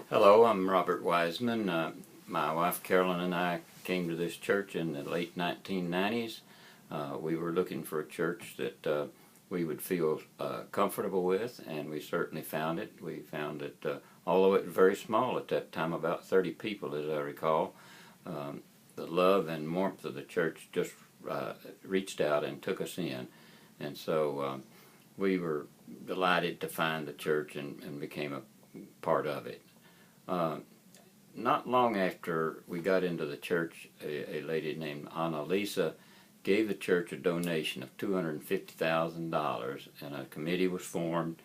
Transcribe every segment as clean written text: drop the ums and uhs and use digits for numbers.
Hello, I'm Robert Wiseman. My wife Carolyn and I came to this church in the late 1990s. We were looking for a church that we would feel comfortable with, and we certainly found it. We found it, although it was very small at that time, about 30 people as I recall, the love and warmth of the church just reached out and took us in. And so we were delighted to find the church and became a part of it. Not long after we got into the church, a lady named Annalisa gave the church a donation of $250,000, and a committee was formed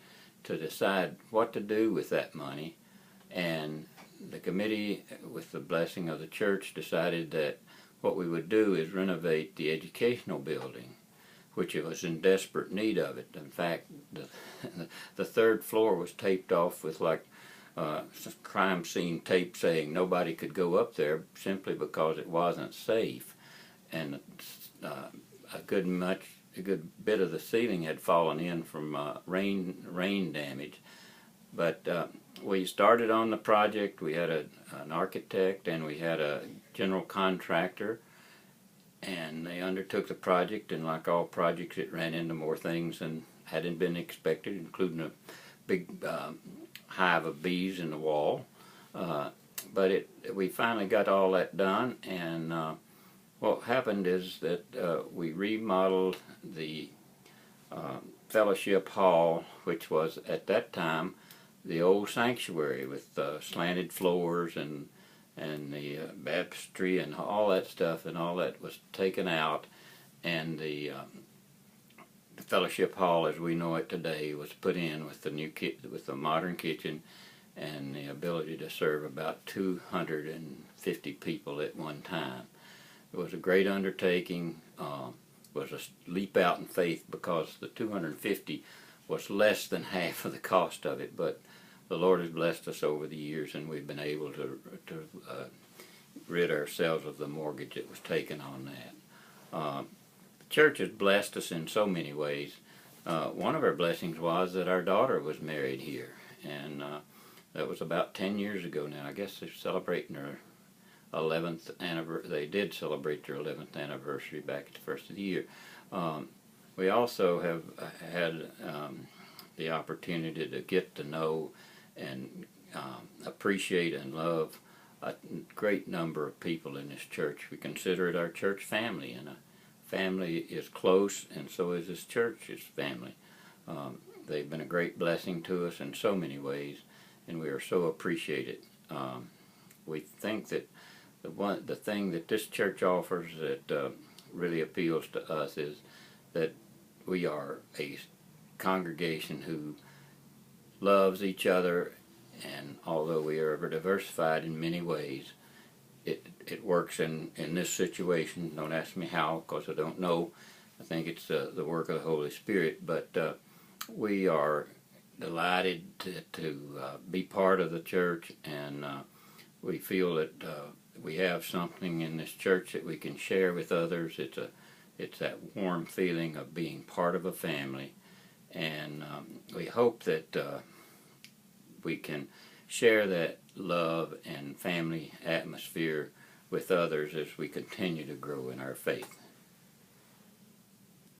to decide what to do with that money. And the committee, with the blessing of the church, decided that what we would do is renovate the educational building, which it was in desperate need of it. In fact, the third floor was taped off with crime scene tape saying nobody could go up there simply because it wasn't safe, and a good bit of the ceiling had fallen in from rain damage. But we started on the project. We had an architect and we had a general contractor, and they undertook the project, and like all projects it ran into more things than hadn't been expected, including a big hive of bees in the wall. But we finally got all that done, and what happened is that we remodeled the fellowship hall, which was at that time the old sanctuary with slanted floors and the baptistry and all that stuff, and all that was taken out, and the fellowship hall as we know it today was put in with the modern kitchen and the ability to serve about 250 people at one time. It was a great undertaking. It was a leap out in faith because the 250 was less than half of the cost of it, but the Lord has blessed us over the years, and we've been able to rid ourselves of the mortgage that was taken on that. The church has blessed us in so many ways. One of our blessings was that our daughter was married here, and that was about 10 years ago now. I guess they're celebrating their 11th anniversary. They did celebrate their 11th anniversary back at the first of the year. We also have had the opportunity to get to know and appreciate and love a great number of people in this church. We consider it our church family, and a family is close, and so is this church's family. They've been a great blessing to us in so many ways, and we are so appreciated. We think that the thing that this church offers that really appeals to us is that we are a congregation who loves each other, and although we are diversified in many ways, it works in this situation. Don't ask me how, because I don't know. I think it's the work of the Holy Spirit, but we are delighted to be part of the church, and we feel that we have something in this church that we can share with others. It's that warm feeling of being part of a family, and we hope that we can share that love and family atmosphere with others as we continue to grow in our faith.